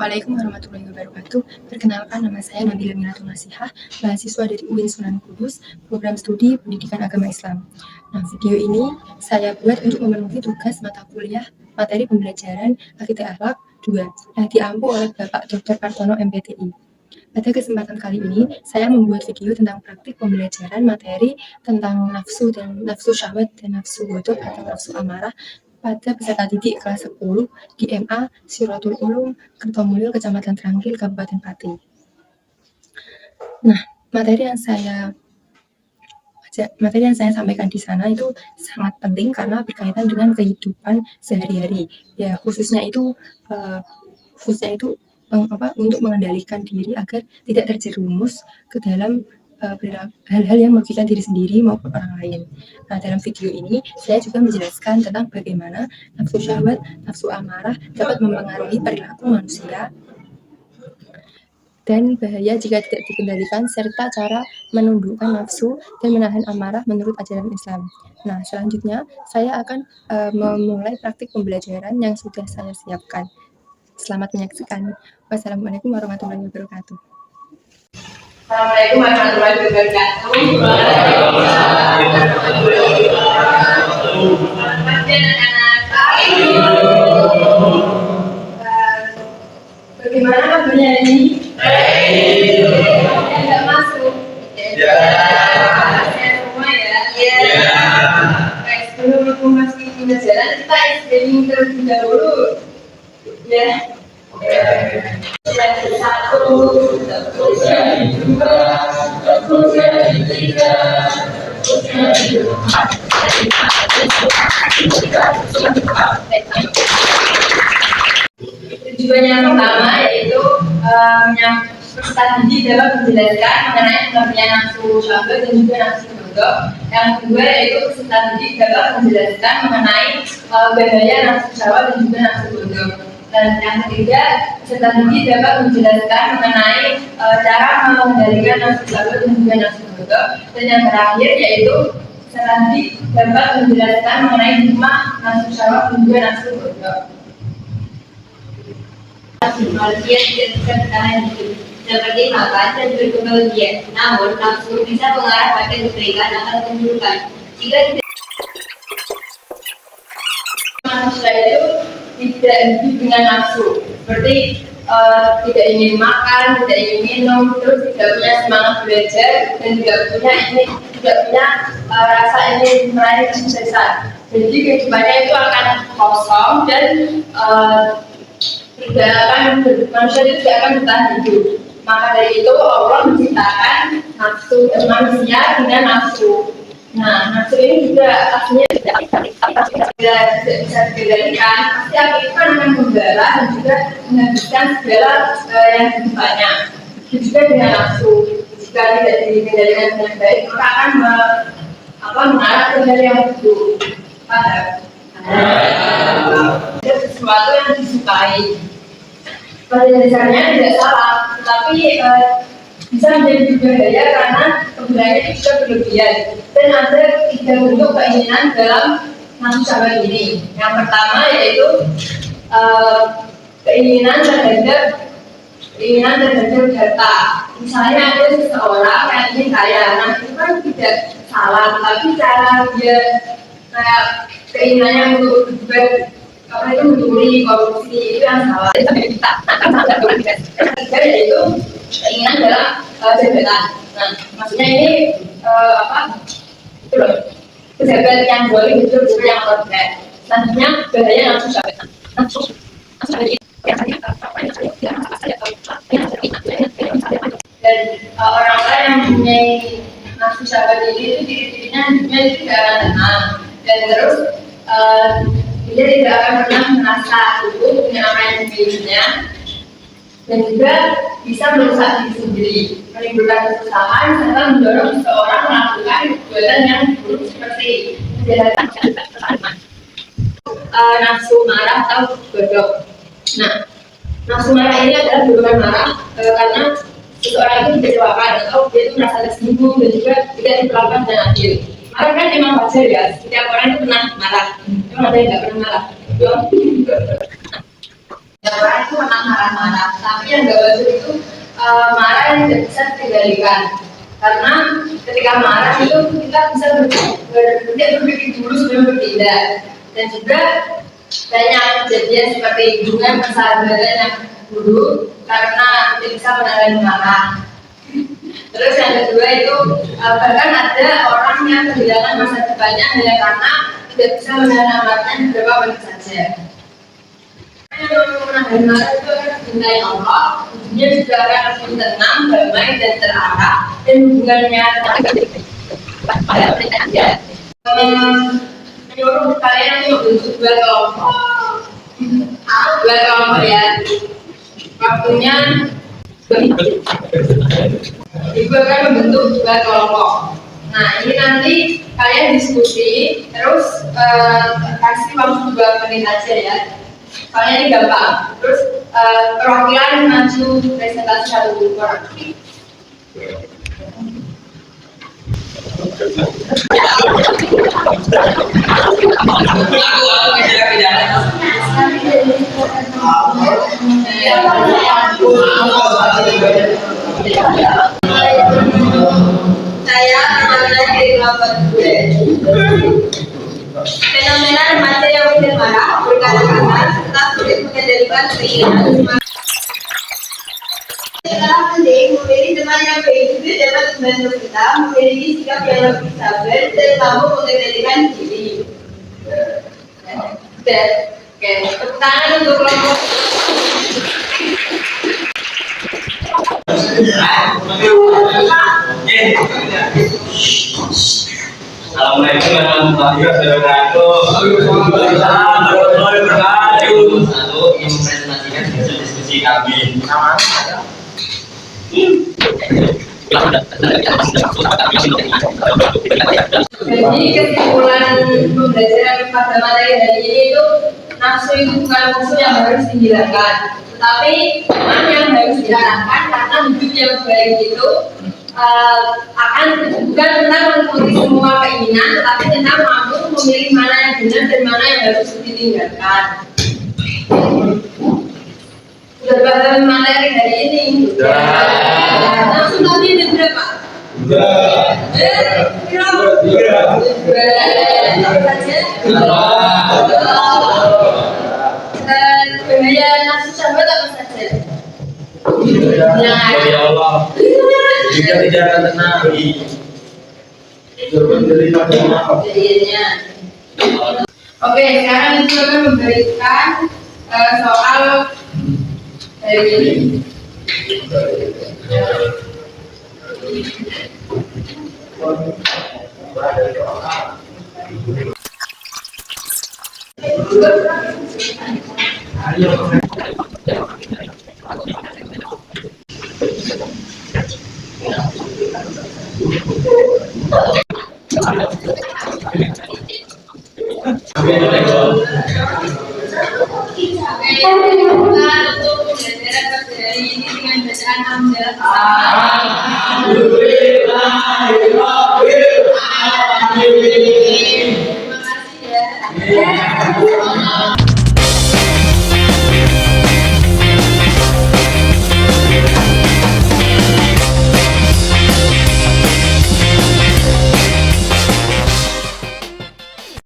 Assalamualaikum warahmatullahi wabarakatuh. Perkenalkan, nama saya Nabila Minatul Nasihah, mahasiswa dari UIN Sunan Kudus, program studi Pendidikan Agama Islam. Nah, video ini saya buat untuk memenuhi tugas mata kuliah materi pembelajaran Akidah Akhlak 2 yang diampu oleh Bapak Dr. Kartono MPTI. Pada kesempatan kali ini, saya membuat video tentang praktik pembelajaran materi tentang nafsu dan nafsu syahwat dan nafsu ghadab atau nafsu amarah pada peserta didik kelas 10 di MA Siratul Ulum, Kertomulyo, Kecamatan Trangkil, Kabupaten Pati. Nah, materi yang saya sampaikan di sana itu sangat penting karena berkaitan dengan kehidupan sehari-hari. Ya, khususnya itu untuk mengendalikan diri agar tidak terjerumus ke dalam hal-hal yang merugikan diri sendiri maupun orang lain. Nah, dalam video ini saya juga menjelaskan tentang bagaimana nafsu syahwat, nafsu amarah dapat mempengaruhi perilaku manusia dan bahaya jika tidak dikendalikan, serta cara menundukkan nafsu dan menahan amarah menurut ajaran Islam. Nah, selanjutnya saya akan memulai praktik pembelajaran yang sudah saya siapkan. Selamat menyaksikan. Wassalamualaikum warahmatullahi wabarakatuh. Assalamualaikum warahmatullahi wabarakatuh. Bagaimana kabarnya ini? Tidak masuk. Ya. Sehat semua ya. Ya. Baik, sebelum memasuki pembelajaran kita explaining terlebih dahulu. Ya. Tujuan yang pertama yaitu peserta didik dapat menjelaskan mengenai pengertian nafsu syahwat dan juga nafsu ghadab. Yang kedua yaitu peserta didik dapat menjelaskan mengenai bahaya nafsu syahwat dan juga nafsu ghadab. Dan yang ketiga, peserta didik dapat menjelaskan mengenai cara mengendalikan nafsu syahwat dan juga nafsu ghadab. Dan yang terakhir yaitu peserta didik dapat menjelaskan mengenai hikmah nafsu syahwat dan juga nafsu ghadab. Manusia tidak bisa bertahan hidup seperti makan dan berkembang biak. Namun, nafsu bisa mengarah pada kebaikan atau keburukan. Jika tidak, manusia itu tidak hidup dengan nafsu, seperti tidak ingin makan, tidak ingin minum, terus tidak punya semangat belajar dan tidak punya rasa ingin meraih kesuksesan. Jadi kehidupannya itu akan kosong dan manusia itu tidak akan bertahan hidup. Maka dari itu Allah menciptakan nafsu manusia dengan nafsu. Nah, nafsu ini juga aslinya tidak bisa dikendalikan. Pasti itu akan membara dan juga menghabiskan segala yang kehidupannya. Juga dengan nafsu, jika tidak dikendalikan dengan baik, maka akan mengarah ke hal yang buruk. Ada sesuatu yang disukai. Pada dasarnya tidak salah, tetapi bisa menjadi berbahaya karena kegunaannya itu juga berlebihan. Dan ada 3 bentuk keinginan dalam nafsu syahwat ini. Yang pertama yaitu keinginan terhadap harta. Misalnya ada seseorang yang ingin kaya, nah itu kan tidak salah, tetapi cara dia keinginannya untuk mencuri, korupsi itu yang salah. Ketiga yaitu keinginan dalam jabatan. Nah, maksudnya ini itu loh, pejabat yang boleh itu juga yang korban. Selanjutnya bahaya nafsu syahwat. Dan orang-orang yang mempunyai nafsu syahwat ini itu ciri-cirinya hidupnya itu tidak akan tenang dan terus dia tidak akan pernah merasa cukup dengan apa yang dimilikinya dan juga bisa merusak diri sendiri, menimbulkan kesusahan serta mendorong seseorang melakukan kegiatan yang buruk seperti kejahatan, nafsu marah atau ghadab. Nah, nafsu marah ini adalah dorongan marah karena seseorang itu dikecewakan atau dia itu merasa tersinggung dan juga tidak diperlakukan dengan adil. Marah kan memang wajar ya, setiap orang itu pernah marah. Memang ada yang nggak pernah marah. Yang marah itu memang marah-marah, tapi yang gak wajar itu marah yang tidak bisa dikendalikan. Karena ketika marah itu kita bisa berpikir dulu sebelum bertindak. Dan juga banyak kejadian seperti hubungan persahabatan yang buruk karena tidak bisa menahan marah. Terus yang kedua itu bahkan ada orang yang kehilangan masa depannya hanya karena tidak bisa menahan amarahnya beberapa menit saja. Yang menahan marah itu akan dicintai Allah, hidupnya juga akan lebih tenang, damai dan terarah, dan hubungannya menyuruh kalian untuk membentuk dua kelompok ya. Waktunya Ibu akan membentuk dua kelompok. Nah, ini nanti kalian diskusi, terus kasih waktu 2 menit aja ya. Soalnya ini gampang. Terus perwakilan maju presentasi 1 orang. Saya perwakilan dari kelompok gue. Fenomena remaja yang mudah marah, berkata-kata, serta sulit mengendalikan keinginan. Sekarang penting memilih teman yang baik juga dapat membantu kita memiliki sikap yang lebih sabar dan mampu mengendalikan diri. Oke, tepuk tangan untuk kelompok. Assalamualaikum warahmatullahi wabarakatuh. Waalaikumsalam warahmatullahi wabarakatuh. Satu ingin mempresentasikan hasil diskusi kami. Jadi kesimpulan pembelajaran pada materi hari ini itu nafsu itu bukan musuh yang harus dihilangkan, tetapi teman yang harus diarahkan karena hidup yang baik itu akan bukan tentang menuruti semua keinginan, tetapi tentang mampu memilih mana yang benar dan mana yang harus ditinggalkan. Sudah paham materi hari ini? Sudah. Nafsu tadi ada berapa? Dan bahaya nafsu syahwat apa saja? Ya Allah, jika tidak akan tenang, Jadinya. Oke, sekarang kita akan memberikan soal dari ini. Alhamdulillah.